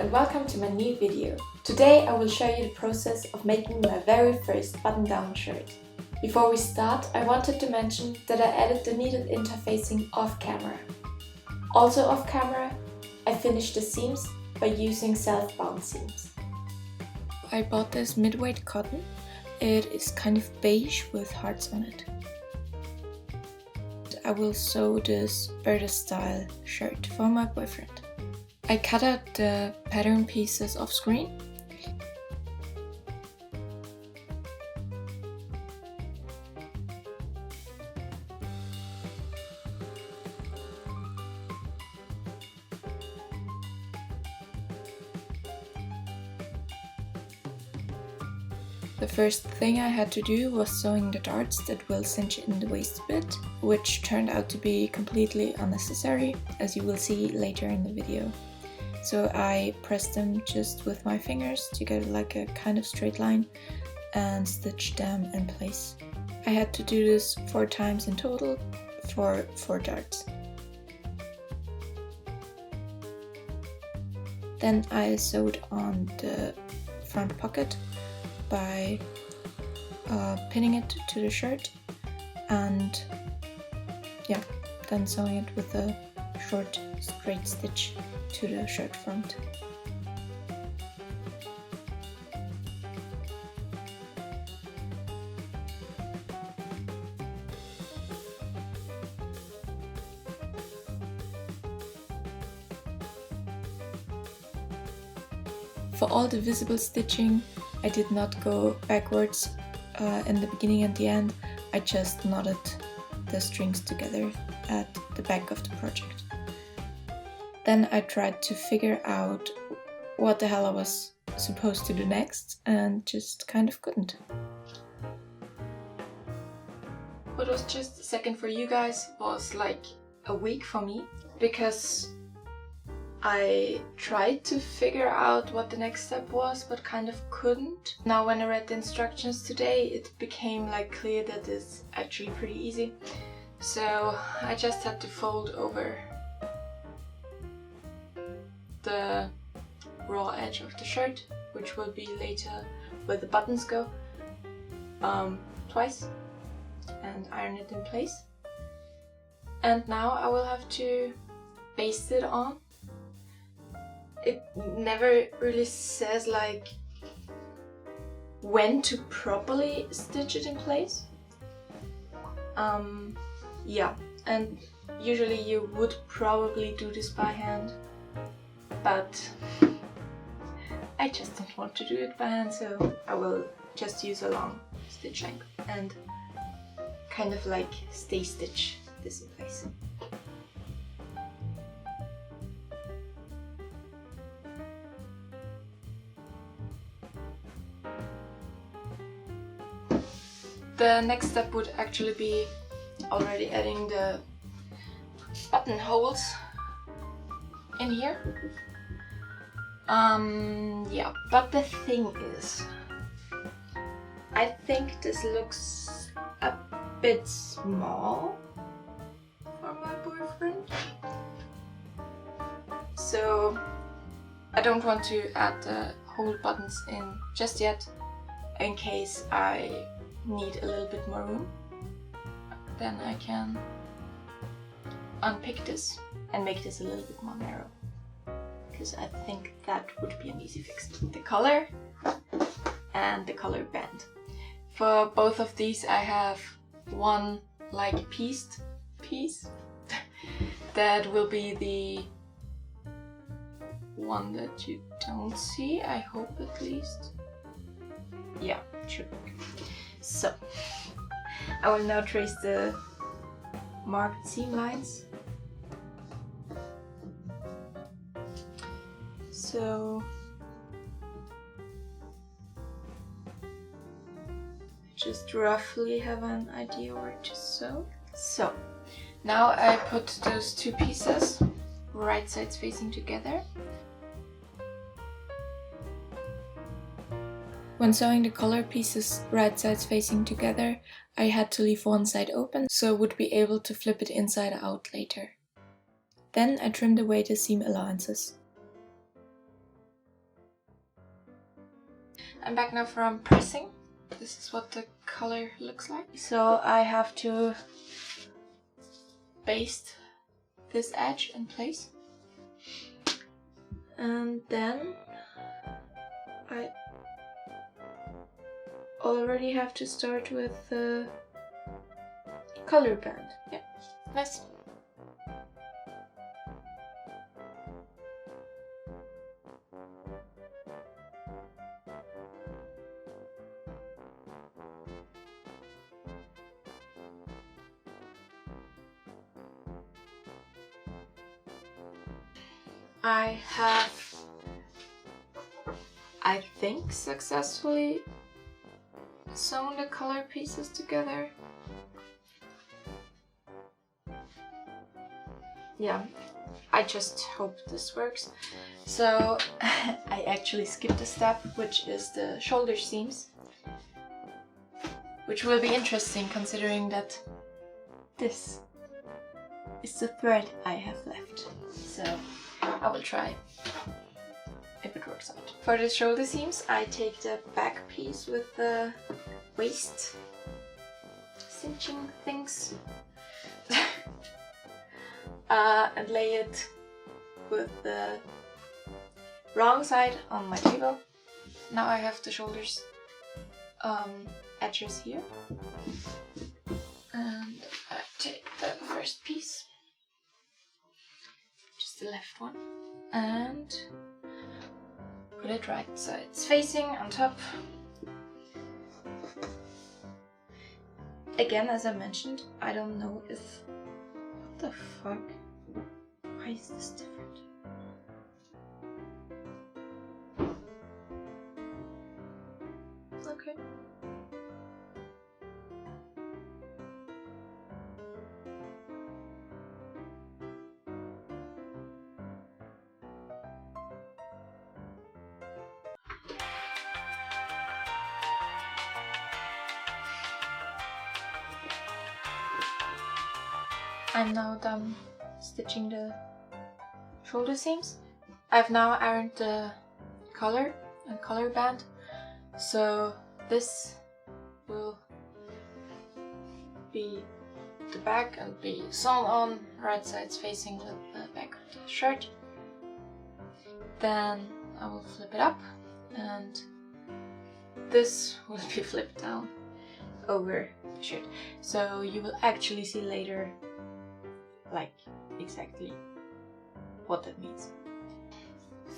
and welcome to my new video. Today I will show you the process of making my very first button-down shirt. Before we start, I wanted to mention that I added the needed interfacing off camera. Also off camera, I finished the seams by using self-bound seams. I bought this mid-weight cotton. It is kind of beige with hearts on it. I will sew this Burda Style shirt for my boyfriend. I cut out the pattern pieces off screen. The first thing I had to do was sewing the darts that will cinch in the waist bit, which turned out to be completely unnecessary, as you will see later in the video. So I pressed them just with my fingers to get like a kind of straight line and stitched them in place. I had to do this 4 times in total for 4 darts. Then I sewed on the front pocket by pinning it to the shirt and then sewing it with a short straight stitch to the shirt front. For all the visible stitching, I did not go backwards in the beginning and the end. I just knotted the strings together at the back of the project. Then I tried to figure out what the hell I was supposed to do next and just kind of couldn't. What was just a second for you guys was like a week for me, because I tried to figure out what the next step was, but kind of couldn't. Now when I read the instructions today, it became like clear that it's actually pretty easy. So I just had to fold over the raw edge of the shirt, which will be later where the buttons go, twice, and iron it in place. And now I will have to baste it on. It never really says like when to properly stitch it in place. And usually you would probably do this by hand, but I just don't want to do it by hand, so I will just use a long stitch length and kind of like stay stitch this in place. The next step would actually be already adding the buttonholes in here. But the thing is, I think this looks a bit small for my boyfriend. So I don't want to add the whole buttons in just yet, in case I need a little bit more room. Then I can unpick this and make this a little bit more narrow, because I think that would be an easy fix. The collar and the collar band. For both of these I have one like pieced piece that will be the one that you don't see, I hope at least. Yeah, it should work. So I will now trace the marked seam lines. So just roughly have an idea where to sew. So now I put those 2 pieces right sides facing together. When sewing the collar pieces right sides facing together, I had to leave one side open so I would be able to flip it inside out later. Then I trimmed away the seam allowances. I'm back now from pressing. This is what the color looks like. So I have to baste this edge in place. And then I already have to start with the color band. Yeah, nice. I have, I think, successfully sewn the color pieces together. Yeah, I just hope this works. So I actually skipped a step, which is the shoulder seams, which will be interesting considering that this is the thread I have left. So I will try if it works out. For the shoulder seams, I take the back piece with the waist cinching things and lay it with the wrong side on my table. Now I have the shoulders edges here, and I take the first piece, just the left one, and put it right so it's facing on top. Again, as I mentioned, I don't know if... What the fuck? Why is this different? Okay. I'm now done stitching the shoulder seams. I've now ironed the collar and collar band, so this will be the back and be sewn on, right sides facing with the back of the shirt. Then I will flip it up and this will be flipped down over the shirt. So you will actually see later like exactly what that means.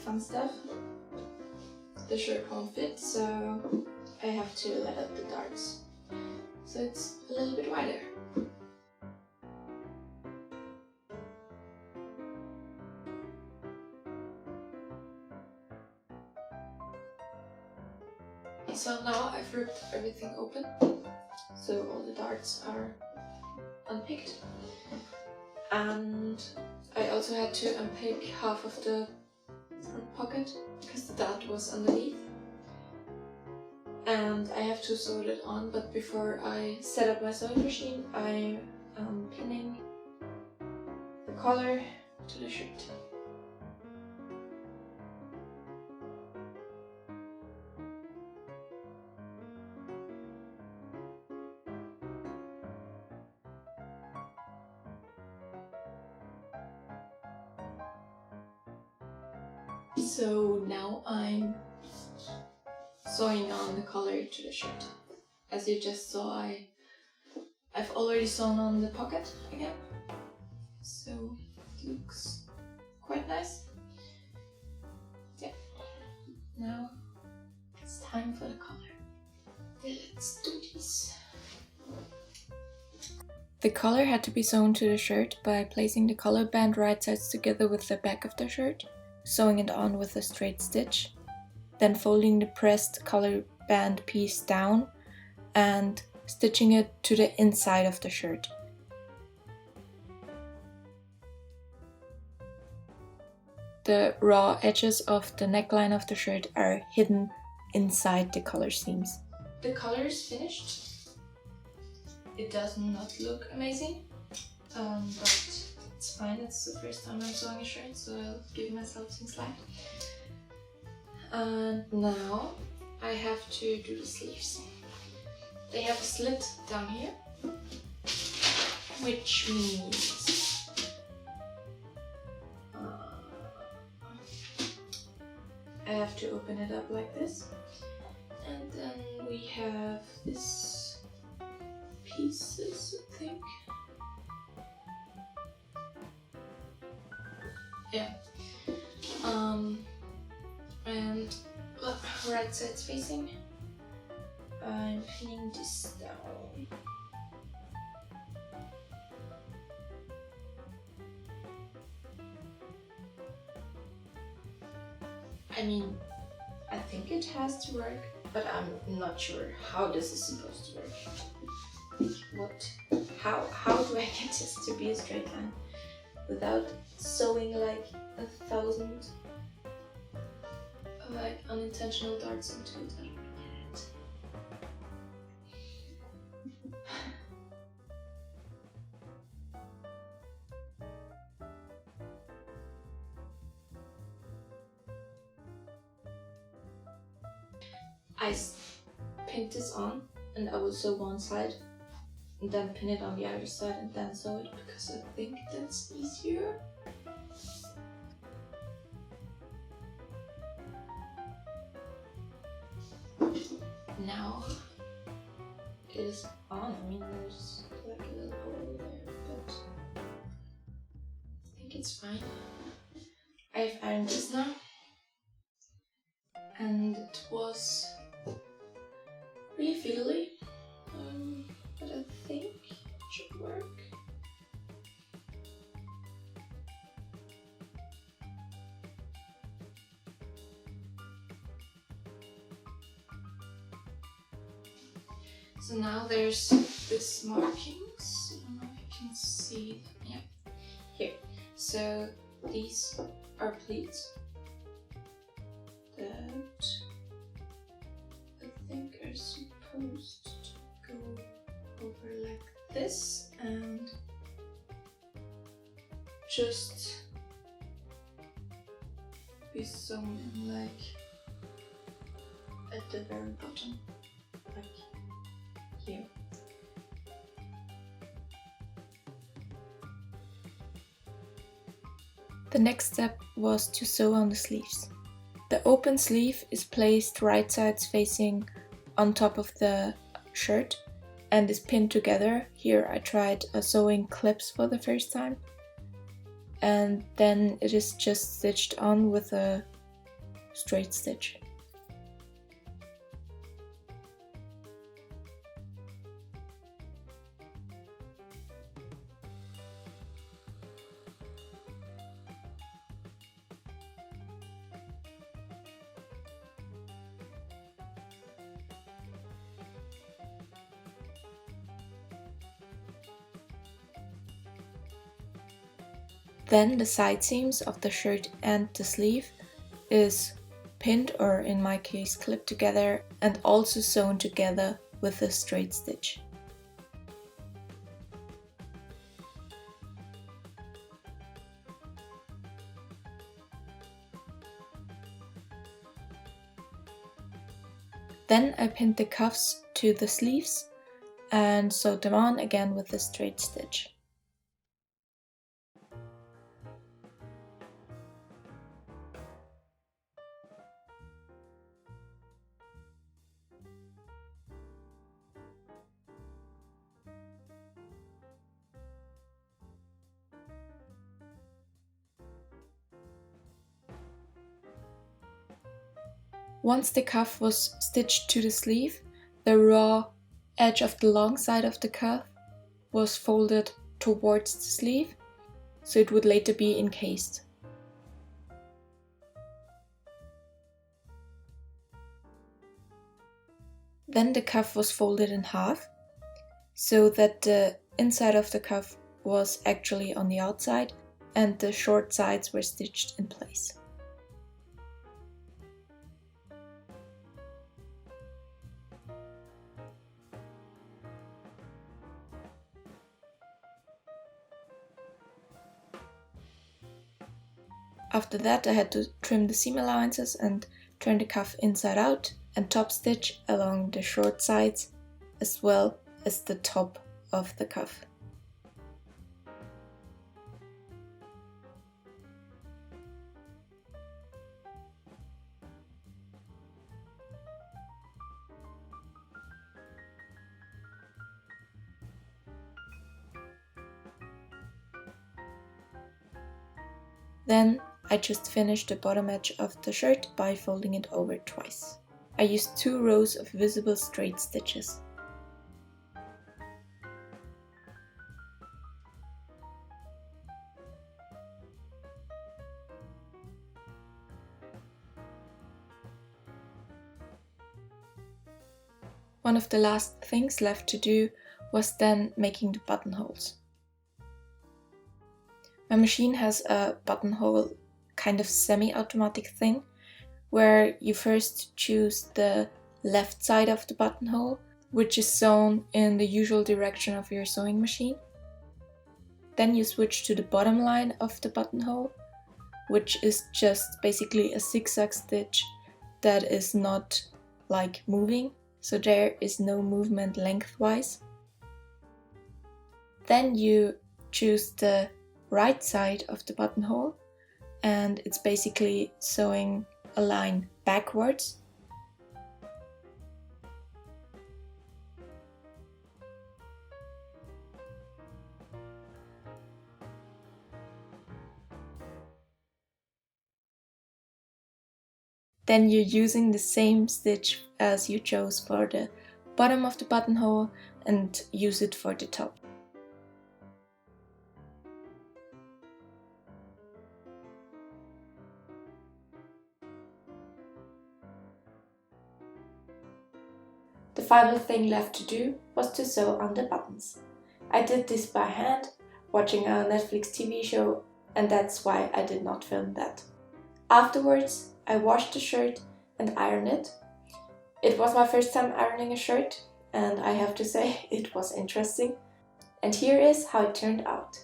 Fun stuff. The shirt won't fit, so I have to let out the darts, so it's a little bit wider. So now I've ripped everything open, so all the darts are unpicked. And I also had to unpick half of the front pocket because the dart was underneath. And I have to sew it on, but before I set up my sewing machine, I am pinning the collar to the shirt. So now I'm sewing on the collar to the shirt. As you just saw, I've already sewn on the pocket again, so it looks quite nice. Yeah. Now it's time for the collar. Let's do this. The collar had to be sewn to the shirt by placing the collar band right sides together with the back of the shirt, sewing it on with a straight stitch, then folding the pressed collar band piece down and stitching it to the inside of the shirt. The raw edges of the neckline of the shirt are hidden inside the collar seams. The collar is finished. It does not look amazing, but it's fine. It's the first time I'm sewing a shirt, so I'll give myself some slack. And now I have to do the sleeves. They have a slit down here, which means I have to open it up like this, and then we have this pieces, I think. Yeah. And right side's facing. I'm pinning this down. I mean, I think it has to work, but I'm not sure how this is supposed to work. How do I get this to be a straight line without sewing like 1,000 like unintentional darts into it? I don't get it. I pinned this on, and I will sew one side, and then pin it on the other side, and then sew it, because I think that's easier. Now it is on. I mean, there's like a little hole there, but I think it's fine. I've ironed this now, and it was really fiddly, but I think it should work. So now there's this markings. I don't know if you can see them. Yeah, here. So these are pleats that I think are supposed to go over like this and just be sewn in like at the very bottom, like here. The next step was to sew on the sleeves. The open sleeve is placed right sides facing on top of the shirt and is pinned together. Here I tried sewing clips for the first time, and then it is just stitched on with a straight stitch. Then the side seams of the shirt and the sleeve is pinned, or in my case clipped together, and also sewn together with a straight stitch. Then I pinned the cuffs to the sleeves and sewed them on again with a straight stitch. Once the cuff was stitched to the sleeve, the raw edge of the long side of the cuff was folded towards the sleeve, so it would later be encased. Then the cuff was folded in half, so that the inside of the cuff was actually on the outside and the short sides were stitched in place. After that I had to trim the seam allowances and turn the cuff inside out and top stitch along the short sides as well as the top of the cuff. Then I just finished the bottom edge of the shirt by folding it over twice. I used 2 rows of visible straight stitches. One of the last things left to do was then making the buttonholes. My machine has a buttonhole kind of semi-automatic thing where you first choose the left side of the buttonhole, which is sewn in the usual direction of your sewing machine. Then you switch to the bottom line of the buttonhole, which is just basically a zigzag stitch that is not like moving, so there is no movement lengthwise. Then you choose the right side of the buttonhole, and it's basically sewing a line backwards. Then you're using the same stitch as you chose for the bottom of the buttonhole and use it for the top. The final thing left to do was to sew on the buttons. I did this by hand, watching a Netflix TV show, and that's why I did not film that. Afterwards, I washed the shirt and ironed it. It was my first time ironing a shirt, and I have to say it was interesting. And here is how it turned out.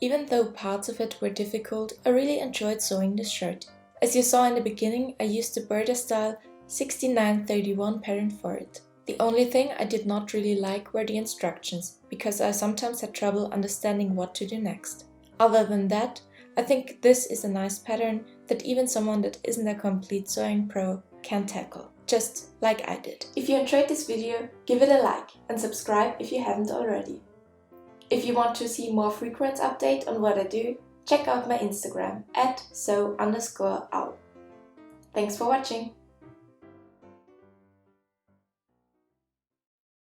Even though parts of it were difficult, I really enjoyed sewing this shirt. As you saw in the beginning, I used the Burda Style 6931 pattern for it. The only thing I did not really like were the instructions, because I sometimes had trouble understanding what to do next. Other than that, I think this is a nice pattern that even someone that isn't a complete sewing pro can tackle, just like I did. If you enjoyed this video, give it a like and subscribe if you haven't already. If you want to see more frequent update on what I do, check out my Instagram @sew_owl. Thanks for watching!